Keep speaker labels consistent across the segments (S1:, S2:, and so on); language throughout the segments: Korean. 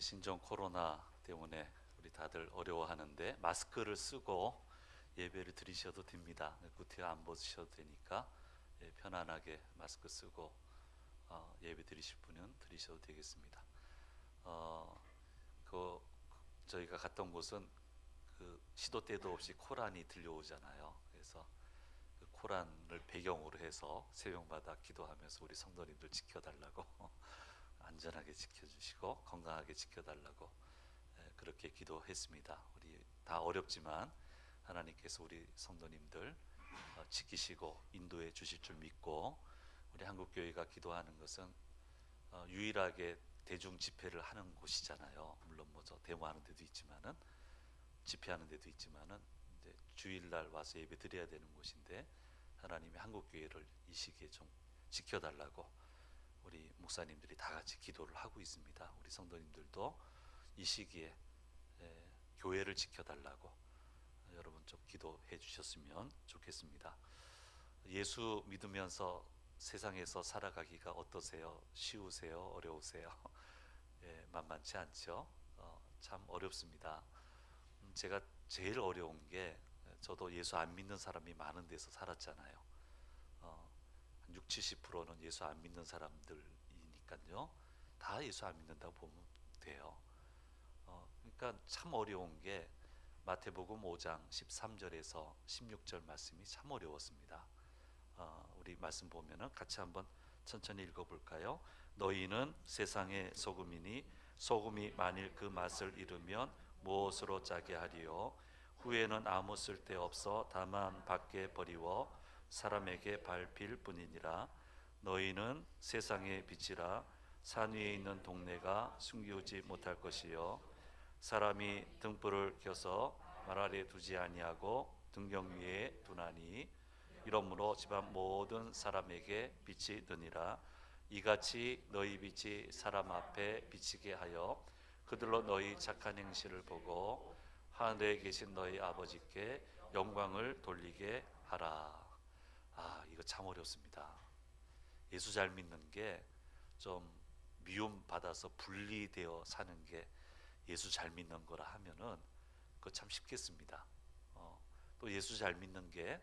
S1: 신종 코로나 때문에 우리 다들 어려워하는데 마스크를 쓰고 예배를 드리셔도 됩니다. 구태 안 벗으셔도 되니까 편안하게 마스크 쓰고 예배 드리실 분은 드리셔도 되겠습니다. 어, 그 저희가 갔던 곳은 그 시도 때도 없이 코란이 들려오잖아요. 그래서 그 코란을 배경으로 해서 새벽마다 기도하면서 우리 성도님들 지켜달라고 안전하게 지켜주시고 건강하게 지켜달라고 그렇게 기도했습니다. 우리 다 어렵지만 하나님께서 우리 성도님들 지키시고 인도해 주실 줄 믿고, 우리 한국교회가 기도하는 것은 유일하게 대중 집회를 하는 곳이잖아요. 물론 뭐저 데모하는 데도 있지만은, 집회하는 데도 있지만은 이제 주일날 와서 예배 드려야 되는 곳인데, 하나님이 한국교회를 이 시기에 좀 지켜달라고 우리 목사님들이 다 같이 기도를 하고 있습니다. 우리 성도님들도 이 시기에 교회를 지켜달라고 여러분 좀 기도해 주셨으면 좋겠습니다. 예수 믿으면서 세상에서 살아가기가 어떠세요? 쉬우세요? 어려우세요? 만만치 않죠? 참 어렵습니다. 제가 제일 어려운 게, 저도 예수 안 믿는 사람이 많은 데서 살았잖아요. 한 60, 70%는 예수 안 믿는 사람들이니까요. 다 예수 안 믿는다고 보면 돼요. 그러니까 참 어려운 게 마태복음 5장 13절에서 16절 말씀이 참 어려웠습니다. 우리 말씀 보면은 같이 한번 천천히 읽어볼까요? 너희는 세상의 소금이니 소금이 만일 그 맛을 잃으면 무엇으로 짜게 하리요? 후에는 아무 쓸데 없어 다만 밖에 버리워 사람에게 밟힐 뿐이니라. 너희는 세상의 빛이라. 산 위에 있는 동네가 숨기우지 못할 것이요, 사람이 등불을 켜서 말 아래 두지 아니하고 등경 위에 두나니 이러므로 집안 모든 사람에게 빛이 드니라. 이같이 너희 빛이 사람 앞에 비치게 하여 그들로 너희 착한 행실을 보고 하늘에 계신 너희 아버지께 영광을 돌리게 하라. 이거 참 어렵습니다. 예수 잘 믿는 게 좀 미움 받아서 분리되어 사는 게 예수 잘 믿는 거라 하면은 그거 참 쉽겠습니다. 또 예수 잘 믿는 게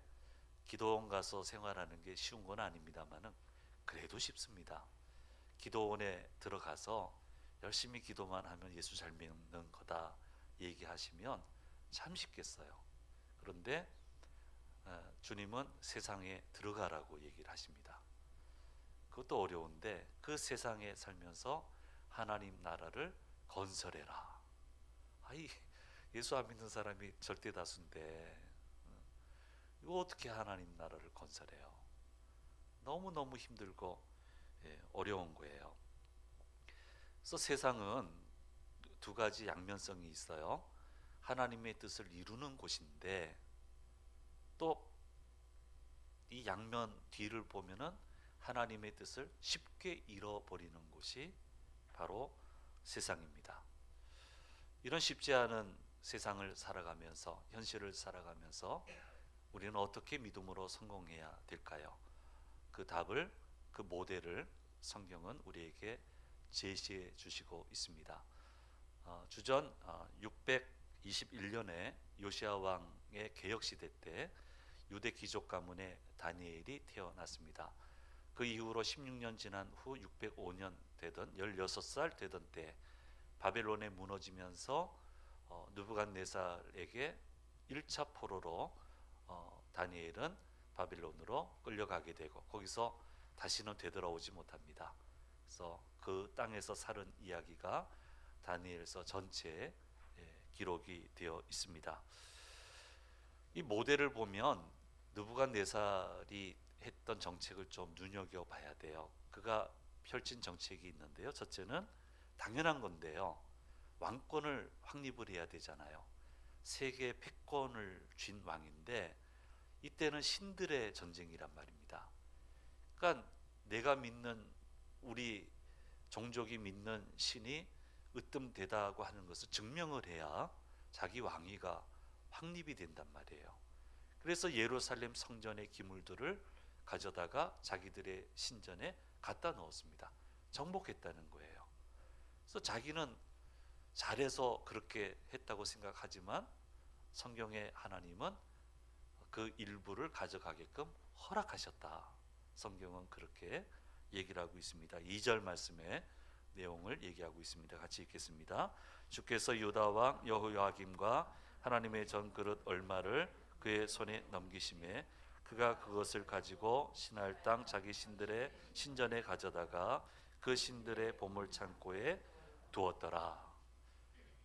S1: 기도원 가서 생활하는 게 쉬운 건 아닙니다만은 그래도 쉽습니다. 기도원에 들어가서 열심히 기도만 하면 예수 잘 믿는 거다 얘기하시면 참 쉽겠어요. 그런데 주님은 세상에 들어가라고 얘기를 하십니다. 그것도 어려운데 그 세상에 살면서 하나님 나라를 건설해라. 예수 안 믿는 사람이 절대 다수인데 이거 어떻게 하나님 나라를 건설해요? 너무너무 힘들고 어려운 거예요. 그래서 세상은 두 가지 양면성이 있어요. 하나님의 뜻을 이루는 곳인데 또 이 양면 뒤를 보면은 하나님의 뜻을 쉽게 잃어버리는 곳이 바로 세상입니다. 이런 쉽지 않은 세상을 살아가면서, 현실을 살아가면서 우리는 어떻게 믿음으로 성공해야 될까요? 그 답을, 그 모델을 성경은 우리에게 제시해 주시고 있습니다. 주전 621년에 요시야 왕의 개혁 시대 때 유대 귀족 가문의 다니엘이 태어났습니다. 그 이후로 16년 지난 후 605년 되던 16살 되던 때 바벨론에 무너지면서 느부갓네살에게 1차 포로로 다니엘은 바벨론으로 끌려가게 되고 거기서 다시는 되돌아오지 못합니다. 그래서 그 땅에서 살은 이야기가 다니엘서 전체에 기록이 되어 있습니다. 이 모델을 보면 느부갓네살이 했던 정책을 좀 눈여겨봐야 돼요. 그가 펼친 정책이 있는데요. 첫째는 당연한 건데요, 왕권을 확립을 해야 되잖아요. 세계 패권을 쥔 왕인데 이때는 신들의 전쟁이란 말입니다. 그러니까 내가 믿는, 우리 종족이 믿는 신이 으뜸되다고 하는 것을 증명을 해야 자기 왕위가 확립이 된단 말이에요. 그래서 예루살렘 성전의 기물들을 가져다가 자기들의 신전에 갖다 넣었습니다. 정복했다는 거예요. 그래서 자기는 잘해서 그렇게 했다고 생각하지만 성경의 하나님은 그 일부를 가져가게끔 허락하셨다. 성경은 그렇게 얘기를 하고 있습니다. 2절 말씀의 내용을 얘기하고 있습니다. 같이 읽겠습니다. 주께서 유다 왕 여호야김과 하나님의 전그릇 얼마를 그의 손에 넘기심에 그가 그것을 가지고 신할 땅 자기 신들의 신전에 가져다가 그 신들의 보물 창고에 두었더라.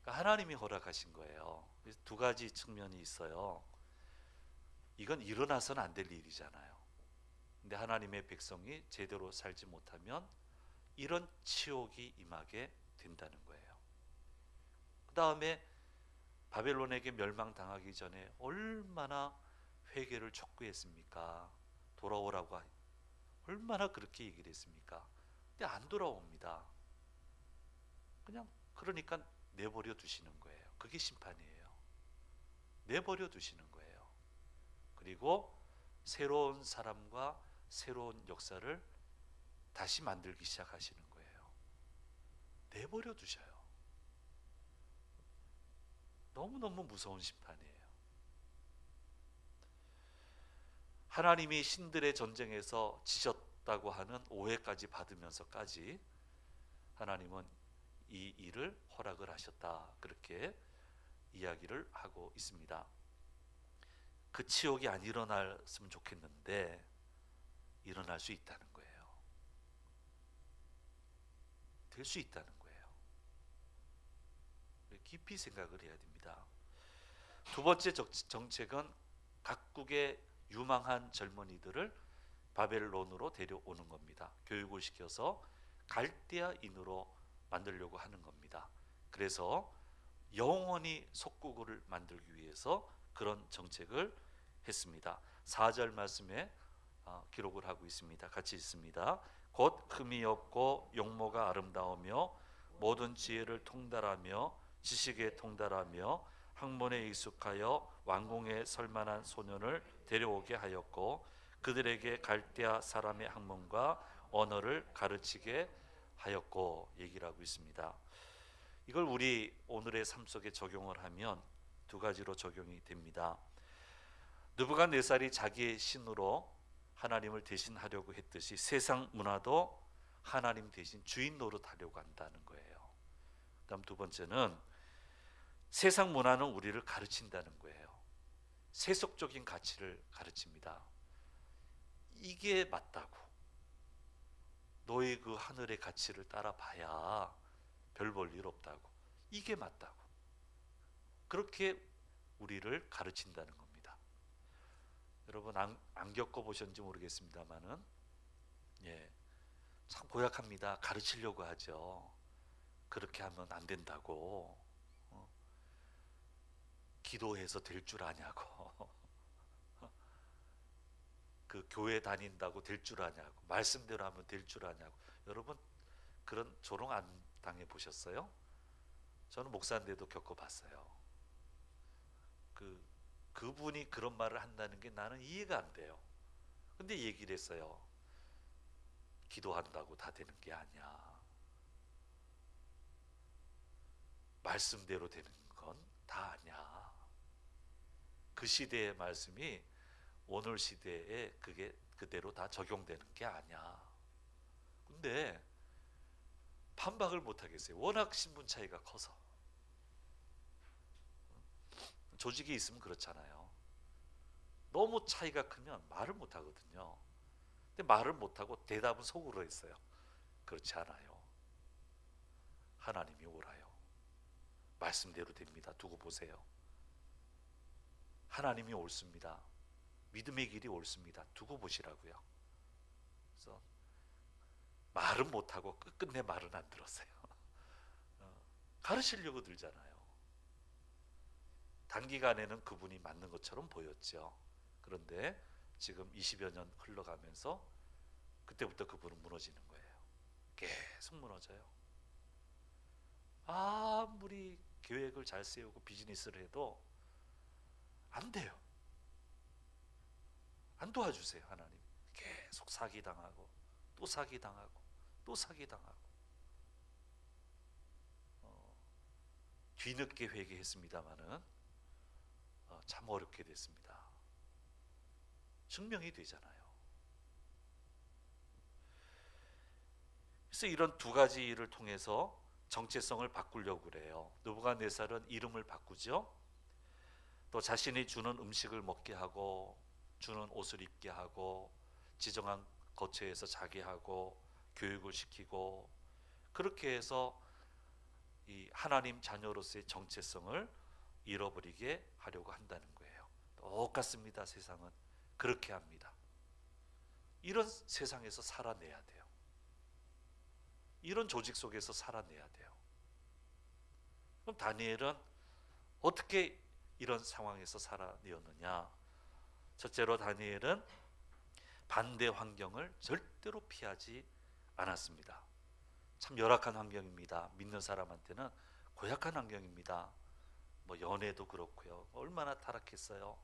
S1: 그러니까 하나님이 허락하신 거예요. 두 가지 측면이 있어요. 이건 일어나서는 안 될 일이잖아요. 근데 하나님의 백성이 제대로 살지 못하면 이런 치욕이 임하게 된다는 거예요. 그 다음에 바벨론에게 멸망당하기 전에 얼마나 회개를 촉구했습니까? 돌아오라고 얼마나 그렇게 얘기를 했습니까? 근데 안 돌아옵니다. 그냥 그러니까 내버려 두시는 거예요. 그게 심판이에요. 내버려 두시는 거예요. 그리고 새로운 사람과 새로운 역사를 다시 만들기 시작하시는 거예요. 내버려 두셔요. 너무너무 무서운 심판이에요. 하나님이 신들의 전쟁에서 지셨다고 하는 오해까지 받으면서까지 하나님은 이 일을 허락을 하셨다. 그렇게 이야기를 하고 있습니다. 그 치욕이 안 일어났으면 좋겠는데 일어날 수 있다는 거예요. 될 수 있다는 거예요. 깊이 생각을 해야 됩니다. 두 번째 정책은 각국의 유망한 젊은이들을 바벨론으로 데려오는 겁니다. 교육을 시켜서 갈대아인으로 만들려고 하는 겁니다. 그래서 영원히 속국을 만들기 위해서 그런 정책을 했습니다. 4절 말씀에 기록을 하고 있습니다. 같이 읽습니다. 곧 흠이 없고 용모가 아름다우며 모든 지혜를 통달하며 지식에 통달하며 학문에 익숙하여 왕궁에 설만한 소년을 데려오게 하였고 그들에게 갈대아 사람의 학문과 언어를 가르치게 하였고 얘기를 하고 있습니다. 이걸 우리 오늘의 삶 속에 적용을 하면 두 가지로 적용이 됩니다. 느부갓네살이 자기의 신으로 하나님을 대신하려고 했듯이 세상 문화도 하나님 대신 주인 노릇하려고 한다는 거예요. 그다음 두 번째는 세상 문화는 우리를 가르친다는 거예요. 세속적인 가치를 가르칩니다. 이게 맞다고. 너의 그 하늘의 가치를 따라봐야 별 볼 일 없다고. 이게 맞다고. 그렇게 우리를 가르친다는 겁니다. 여러분 안 겪어보셨는지 모르겠습니다만은 참 고약합니다. 가르치려고 하죠. 그렇게 하면 안 된다고. 기도해서 될 줄 아냐고. 그 교회 다닌다고 될 줄 아냐고. 말씀대로 하면 될 줄 아냐고. 여러분 그런 조롱 안 당해 보셨어요? 저는 목사인데도 겪어봤어요. 그분이 그런 말을 한다는 게 나는 이해가 안 돼요. 근데 얘기를 했어요. 기도한다고 다 되는 게 아니야. 말씀대로 되는 건 다 아니야. 그 시대의 말씀이 오늘 시대에 그게 그대로 다 적용되는 게 아니야. 근데 반박을 못 하겠어요. 워낙 신분 차이가 커서. 조직이 있으면 그렇잖아요. 너무 차이가 크면 말을 못 하거든요. 근데 말을 못 하고 대답은 속으로 했어요. 그렇지 않아요. 하나님이 옳아요. 말씀대로 됩니다. 두고 보세요. 하나님이 옳습니다. 믿음의 길이 옳습니다. 두고 보시라고요. 그래서 말은 못하고 끝끝내 말은 안 들었어요. 가르치려고 들잖아요. 단기간에는 그분이 맞는 것처럼 보였죠. 그런데 지금 20여 년 흘러가면서 그때부터 그분은 무너지는 거예요. 계속 무너져요. 아무리 계획을 잘 세우고 비즈니스를 해도 안 돼요. 안 도와주세요. 하나님. 계속 사기당하고 또 사기당하고 또 사기당하고. 뒤늦게 회개했습니다마는 참 어렵게 됐습니다. 증명이 되잖아요. 그래서 이런 두 가지 일을 통해서 정체성을 바꾸려고 그래요. 느부갓네살은 이름을 바꾸죠. 또 자신이 주는 음식을 먹게 하고 주는 옷을 입게 하고 지정한 거처에서 자게 하고 교육을 시키고, 그렇게 해서 이 하나님 자녀로서의 정체성을 잃어버리게 하려고 한다는 거예요. 똑같습니다. 세상은 그렇게 합니다. 이런 세상에서 살아내야 돼요. 이런 조직 속에서 살아내야 돼요. 그럼 다니엘은 어떻게 이런 상황에서 살아내었느냐? 첫째로 다니엘은 반대 환경을 절대로 피하지 않았습니다. 참 열악한 환경입니다. 믿는 사람한테는 고약한 환경입니다. 뭐 연애도 그렇고요. 얼마나 타락했어요.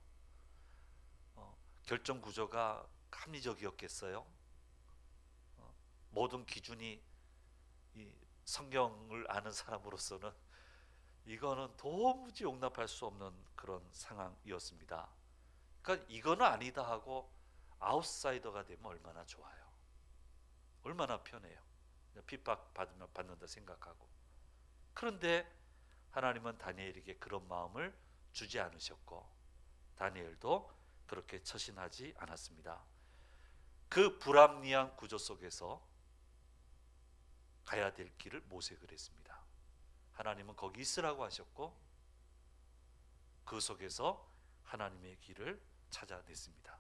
S1: 결정 구조가 합리적이었겠어요. 모든 기준이 이 성경을 아는 사람으로서는 이거는 도무지 용납할 수 없는 그런 상황이었습니다. 그러니까 이거는 아니다 하고 아웃사이더가 되면 얼마나 좋아요. 얼마나 편해요. 핍박 받는다 생각하고. 그런데 하나님은 다니엘에게 그런 마음을 주지 않으셨고 다니엘도 그렇게 처신하지 않았습니다. 그 불합리한 구조 속에서 가야 될 길을 모색을 했습니다. 하나님은 거기 있으라고 하셨고 그 속에서 하나님의 길을 찾아냈습니다.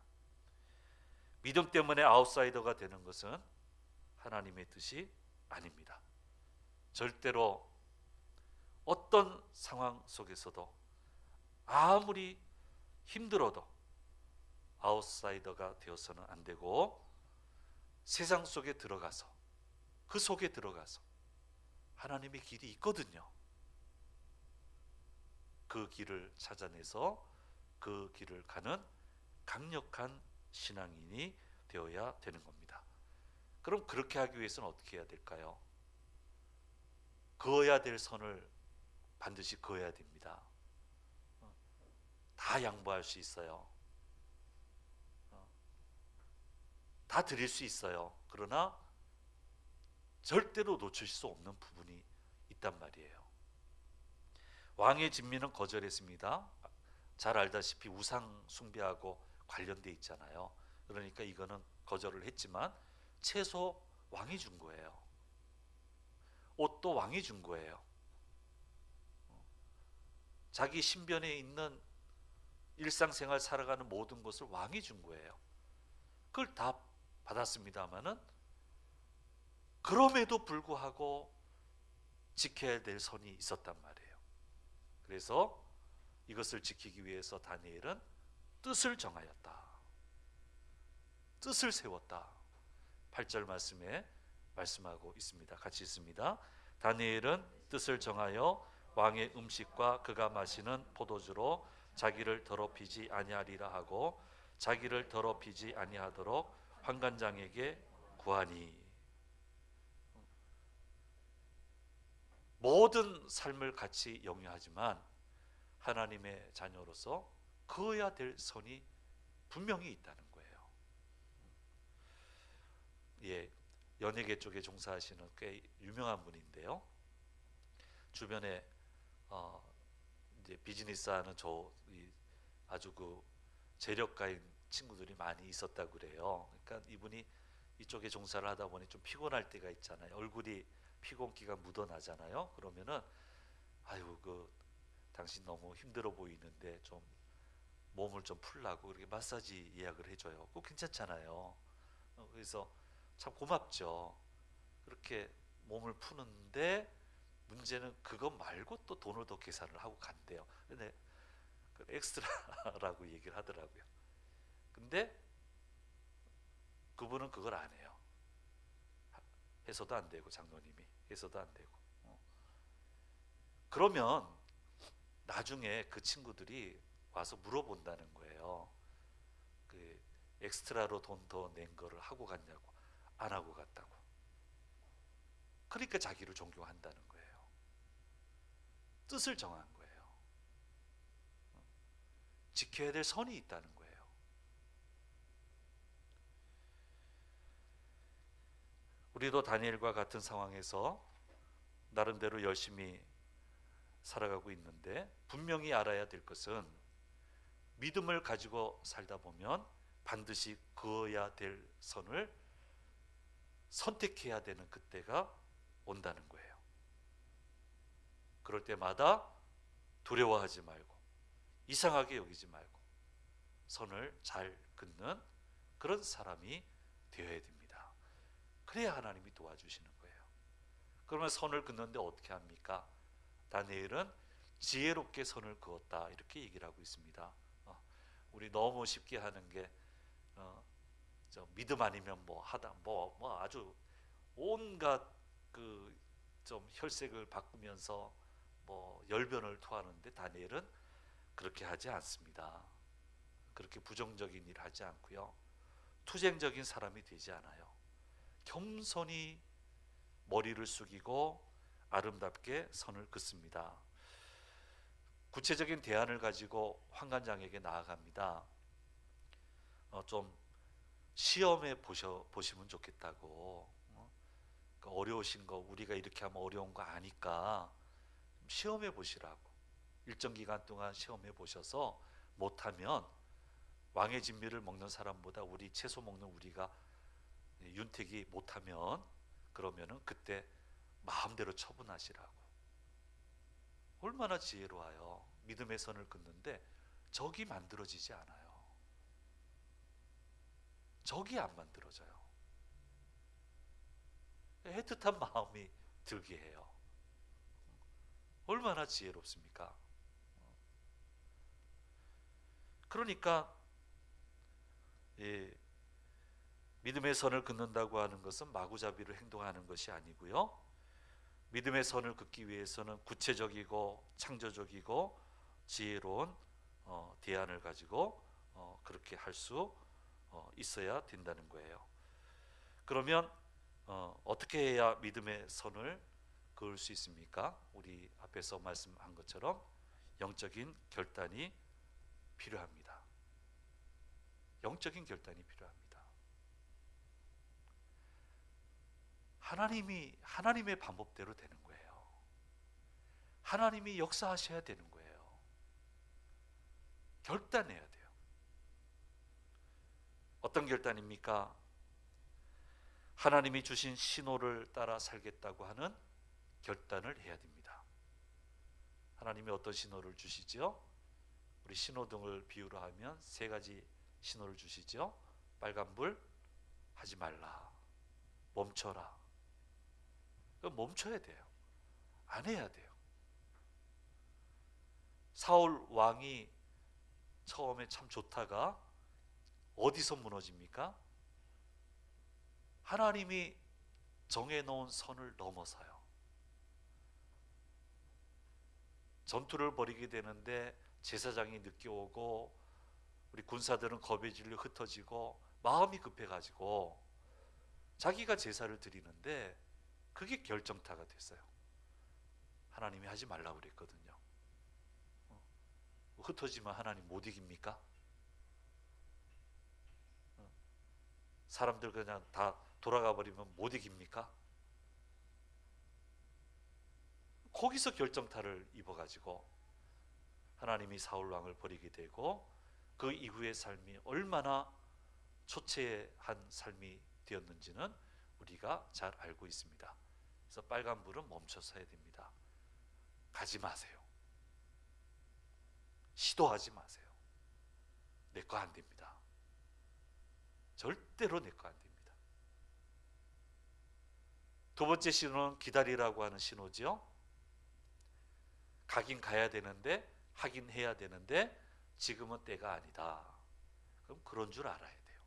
S1: 믿음 때문에 아웃사이더가 되는 것은 하나님의 뜻이 아닙니다. 절대로 어떤 상황 속에서도 아무리 힘들어도 아웃사이더가 되어서는 안 되고 세상 속에 들어가서 그 속에 들어가서 하나님의 길이 있거든요. 그 길을 찾아내서 그 길을 가는 강력한 신앙인이 되어야 되는 겁니다. 그럼 그렇게 하기 위해서는 어떻게 해야 될까요? 그어야 될 선을 반드시 그어야 됩니다. 다 양보할 수 있어요. 다 드릴 수 있어요. 그러나 절대로 놓칠 수 없는 부분이 있단 말이에요. 왕의 진미는 거절했습니다. 잘 알다시피 우상 숭배하고 관련돼 있잖아요. 그러니까 이거는 거절을 했지만 채소 왕이 준 거예요. 옷도 왕이 준 거예요. 자기 신변에 있는 일상생활 살아가는 모든 것을 왕이 준 거예요. 그걸 다 받았습니다마는 그럼에도 불구하고 지켜야 될 선이 있었단 말이에요. 그래서 이것을 지키기 위해서 다니엘은 뜻을 정하였다. 뜻을 세웠다. 8절 말씀에 말씀하고 있습니다. 같이 있습니다. 다니엘은 뜻을 정하여 왕의 음식과 그가 마시는 포도주로 자기를 더럽히지 아니하리라 하고 자기를 더럽히지 아니하도록 환관장에게 구하니. 모든 삶을 같이 영위하지만 하나님의 자녀로서 그어야 될 선이 분명히 있다는 거예요. 예, 연예계 쪽에 종사하시는 꽤 유명한 분인데요. 주변에 이제 비즈니스하는 아주 그 재력가인 친구들이 많이 있었다고 그래요. 그러니까 이분이 이쪽에 종사를 하다 보니 좀 피곤할 때가 있잖아요. 얼굴이 피곤기가 묻어나잖아요. 그러면은 아유 당신 너무 힘들어 보이는데 좀 몸을 좀 풀라고 이렇게 마사지 예약을 해줘요. 그거 괜찮잖아요. 그래서 참 고맙죠. 그렇게 몸을 푸는데 문제는 그거 말고 또 돈을 더 계산을 하고 간대요. 근데 그 엑스트라라고 얘기를 하더라고요. 근데 그분은 그걸 안 해요. 해서도 안 되고 장로님이 해서도 안 되고. 그러면 나중에 그 친구들이 와서 물어본다는 거예요. 그 엑스트라로 돈 더 낸 거를 하고 갔냐고. 안 하고 갔다고. 그러니까 자기를 존경한다는 거예요. 뜻을 정한 거예요. 지켜야 될 선이 있다는 거예요. 우리도 다니엘과 같은 상황에서 나름대로 열심히 살아가고 있는데, 분명히 알아야 될 것은 믿음을 가지고 살다 보면 반드시 그어야 될 선을 선택해야 되는 그때가 온다는 거예요. 그럴 때마다 두려워하지 말고 이상하게 여기지 말고 선을 잘 긋는 그런 사람이 되어야 됩니다. 그래야 하나님이 도와주시는 거예요. 그러면 선을 긋는데 어떻게 합니까? 다니엘은 지혜롭게 선을 그었다, 이렇게 얘기를 하고 있습니다. 우리 너무 쉽게 하는 게 믿음 아니면 뭐 하다 뭐 아주 온갖 그 좀 혈색을 바꾸면서 뭐 열변을 토하는데, 다니엘은 그렇게 하지 않습니다. 그렇게 부정적인 일을 하지 않고요, 투쟁적인 사람이 되지 않아요. 겸손히 머리를 숙이고 아름답게 선을 긋습니다. 구체적인 대안을 가지고 환관장에게 나아갑니다. 좀 시험해 보시면 좋겠다고. 어려우신 거, 우리가 이렇게 하면 어려운 거 아니까 시험해 보시라고. 일정 기간 동안 시험해 보셔서 못하면 왕의 진미를 먹는 사람보다 우리 채소 먹는 우리가, 윤택이 못하면 그러면은 그때 마음대로 처분하시라고. 얼마나 지혜로워요. 믿음의 선을 긋는데 적이 만들어지지 않아요. 적이 안 만들어져요. 애틋한 마음이 들게 해요. 얼마나 지혜롭습니까? 그러니까 믿음의 선을 긋는다고 하는 것은 마구잡이로 행동하는 것이 아니고요, 믿음의 선을 긋기 위해서는 구체적이고 창조적이고 지혜로운 대안을 가지고 그렇게 할 수 있어야 된다는 거예요. 그러면 어떻게 해야 믿음의 선을 그을 수 있습니까? 우리 앞에서 말씀한 것처럼 영적인 결단이 필요합니다. 영적인 결단이 필요합니다. 하나님의 방법대로 되는 거예요. 하나님이 역사하셔야 되는 거예요. 결단해야 돼요. 어떤 결단입니까? 하나님이 주신 신호를 따라 살겠다고 하는 결단을 해야 됩니다. 하나님이 어떤 신호를 주시죠? 우리 신호등을 비유로 하면 세 가지 신호를 주시죠. 빨간불, 하지 말라, 멈춰라. 멈춰야 돼요. 안 해야 돼요. 사울 왕이 처음에 참 좋다가 어디서 무너집니까? 하나님이 정해놓은 선을 넘어서요. 전투를 벌이게 되는데 제사장이 늦게 오고 우리 군사들은 겁에 질려 흩어지고 마음이 급해가지고 자기가 제사를 드리는데 그게 결정타가 됐어요. 하나님이 하지 말라고 그랬거든요. 흩어지면 하나님 못 이깁니까? 사람들 그냥 다 돌아가 버리면 못 이깁니까? 거기서 결정타를 입어가지고 하나님이 사울 왕을 버리게 되고 그 이후의 삶이 얼마나 초췌한 삶이 되었는지는 우리가 잘 알고 있습니다. 그래서 빨간불은 멈춰서야 됩니다. 가지 마세요. 시도하지 마세요. 내 거 안 됩니다. 절대로 내 거 안 됩니다. 두 번째 신호는 기다리라고 하는 신호죠. 가긴 가야 되는데, 하긴 해야 되는데 지금은 때가 아니다. 그럼 그런 줄 알아야 돼요.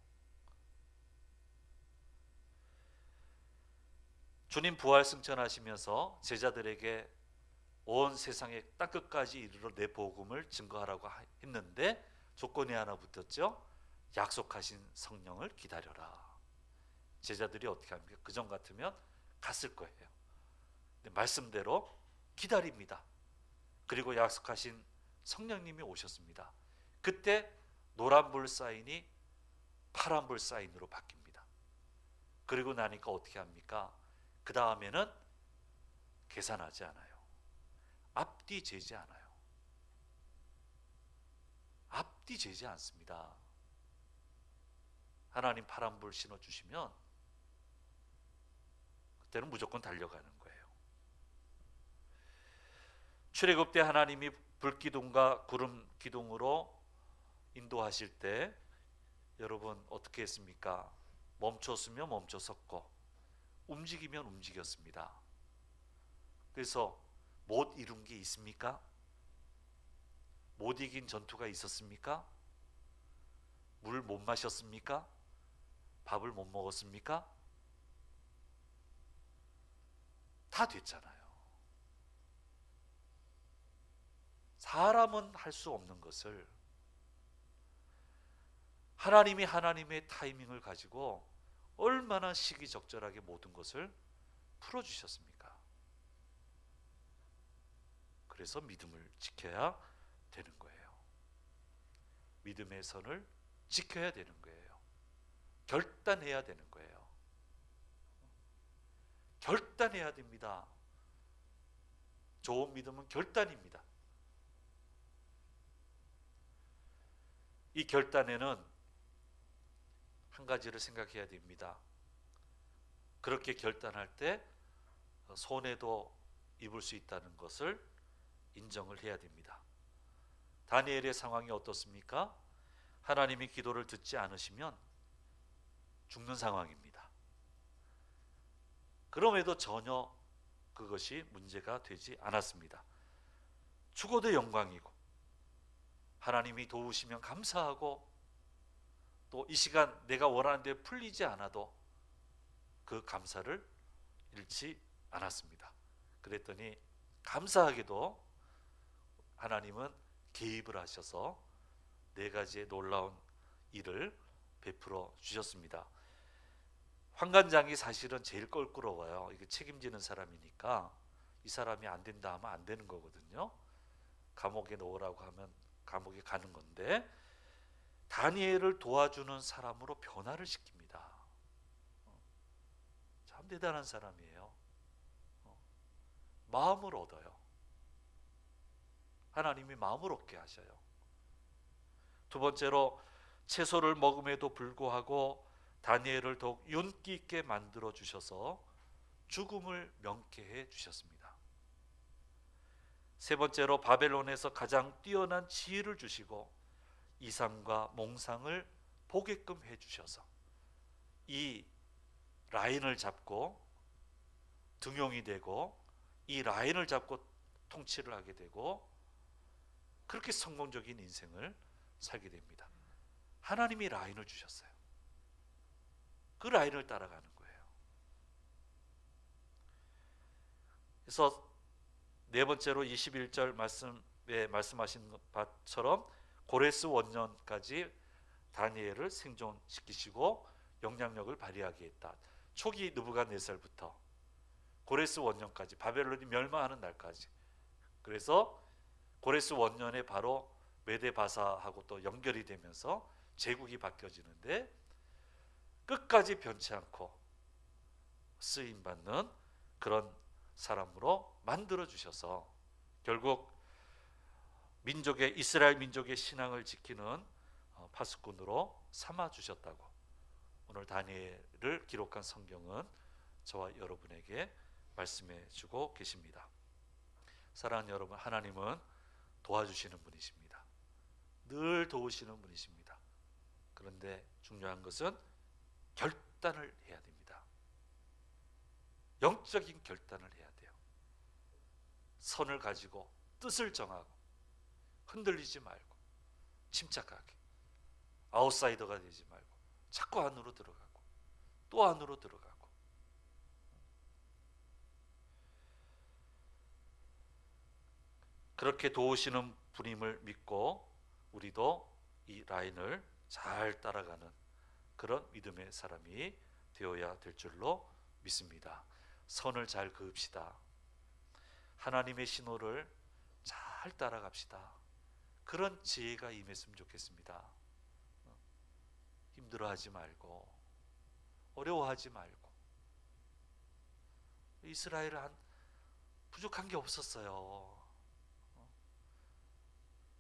S1: 주님 부활 승천하시면서 제자들에게 온 세상의 땅끝까지 이르러 내 복음을 증거하라고 했는데 조건이 하나 붙었죠. 약속하신 성령을 기다려라. 제자들이 어떻게 합니까? 그전 같으면 갔을 거예요. 근데 말씀대로 기다립니다. 그리고 약속하신 성령님이 오셨습니다. 그때 노란불 사인이 파란불 사인으로 바뀝니다. 그리고 나니까 어떻게 합니까? 그 다음에는 계산하지 않아요. 앞뒤 재지 않아요. 앞뒤 재지 않습니다. 하나님 파란불 신어주시면 그때는 무조건 달려가는 거예요. 출애굽 때 하나님이 불기둥과 구름 기둥으로 인도하실 때 여러분 어떻게 했습니까? 멈췄으면 멈춰섰고 움직이면 움직였습니다. 그래서 못 이룬 게 있습니까? 못 이긴 전투가 있었습니까? 물 못 마셨습니까? 밥을 못 먹었습니까? 다 됐잖아요. 사람은 할 수 없는 것을 하나님이 하나님의 타이밍을 가지고 얼마나 시기적절하게 모든 것을 풀어주셨습니까? 그래서 믿음을 지켜야 되는 거예요. 믿음의 선을 지켜야 되는 거예요. 결단해야 되는 거예요. 결단해야 됩니다. 좋은 믿음은 결단입니다. 이 결단에는 한 가지를 생각해야 됩니다. 그렇게 결단할 때 손해도 입을 수 있다는 것을 인정을 해야 됩니다. 다니엘의 상황이 어떻습니까? 하나님이 기도를 듣지 않으시면 죽는 상황입니다. 그럼에도 전혀 그것이 문제가 되지 않았습니다. 죽어도 영광이고 하나님이 도우시면 감사하고 또 이 시간 내가 원하는 데 풀리지 않아도 그 감사를 잃지 않았습니다. 그랬더니 감사하게도 하나님은 개입을 하셔서 4가지의 놀라운 일을 베풀어 주셨습니다. 환관장이 사실은 제일 껄끄러워요. 이게 책임지는 사람이니까 이 사람이 안 된다 하면 안 되는 거거든요. 감옥에 넣으라고 하면 감옥에 가는 건데 다니엘을 도와주는 사람으로 변화를 시킵니다. 참 대단한 사람이에요. 마음을 얻어요. 하나님이 마음을 얻게 하셔요. 두 번째로 채소를 먹음에도 불구하고 다니엘을 더욱 윤기 있게 만들어 주셔서 죽음을 명쾌해 주셨습니다. 세 번째로 바벨론에서 가장 뛰어난 지혜를 주시고 이상과 몽상을 보게끔 해주셔서 이 라인을 잡고 등용이 되고 이 라인을 잡고 통치를 하게 되고 그렇게 성공적인 인생을 살게 됩니다. 하나님이 라인을 주셨어요. 그 라인을 따라가는 거예요. 그래서 네 번째로 21절 말씀에 말씀하신 바처럼 고레스 원년까지 다니엘을 생존시키시고 영향력을 발휘하게 했다. 초기 느부갓네살부터 고레스 원년까지 바벨론이 멸망하는 날까지. 그래서 고레스 원년에 바로 메데바사하고 또 연결이 되면서 제국이 바뀌어지는데 끝까지 변치 않고 쓰임받는 그런 사람으로 만들어 주셔서 결국 이스라엘 민족의 신앙을 지키는 파수꾼으로 삼아 주셨다고 오늘 다니엘을 기록한 성경은 저와 여러분에게 말씀해 주고 계십니다. 사랑하는 여러분, 하나님은 도와주시는 분이십니다. 늘 도우시는 분이십니다. 그런데 중요한 것은 결단을 해야 됩니다. 영적인 결단을 해야 돼요. 선을 가지고 뜻을 정하고 흔들리지 말고 침착하게 아웃사이더가 되지 말고 자꾸 안으로 들어가고 또 안으로 들어가고 그렇게 도우시는 분임을 믿고 우리도 이 라인을 잘 따라가는 그런 믿음의 사람이 되어야 될 줄로 믿습니다. 선을 잘 그읍시다. 하나님의 신호를 잘 잘 따라갑시다. 그런 지혜가 임했으면 좋겠습니다. 힘들어하지 말고 어려워하지 말고. 이스라엘은 부족한 게 없었어요.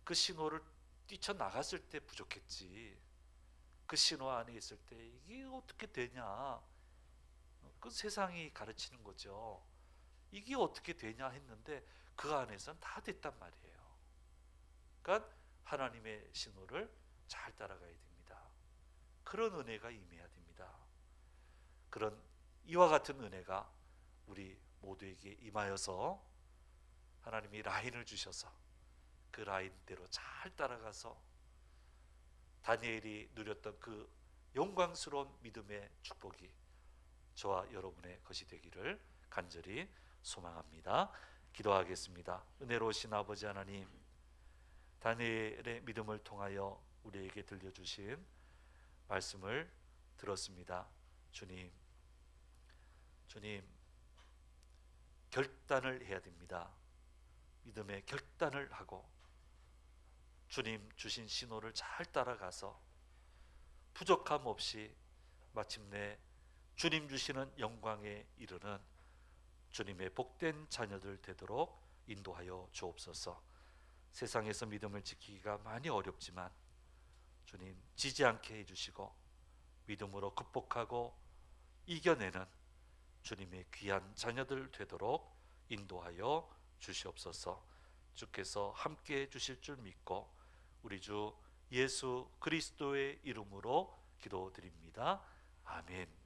S1: 그 신호를 뛰쳐나갔을 때 부족했지. 그 신호 안에 있을 때 이게 어떻게 되냐, 그 세상이 가르치는 거죠. 이게 어떻게 되냐 했는데 그 안에서는 다 됐단 말이에요. 그러니까 하나님의 신호를 잘 따라가야 됩니다. 그런 은혜가 임해야 됩니다. 그런 이와 같은 은혜가 우리 모두에게 임하여서 하나님이 라인을 주셔서 그 라인대로 잘 따라가서 다니엘이 누렸던 그 영광스러운 믿음의 축복이 저와 여러분의 것이 되기를 간절히 소망합니다. 기도하겠습니다. 은혜로우신 아버지 하나님, 다니엘의 믿음을 통하여 우리에게 들려주신 말씀을 들었습니다. 주님, 결단을 해야 됩니다. 믿음의 결단을 하고 주님 주신 신호를 잘 따라가서 부족함 없이 마침내 주님 주시는 영광에 이르는 주님의 복된 자녀들 되도록 인도하여 주옵소서. 세상에서 믿음을 지키기가 많이 어렵지만 주님 지지 않게 해주시고 믿음으로 극복하고 이겨내는 주님의 귀한 자녀들 되도록 인도하여 주시옵소서. 주께서 함께 해주실 줄 믿고 우리 주 예수 그리스도의 이름으로 기도드립니다. 아멘.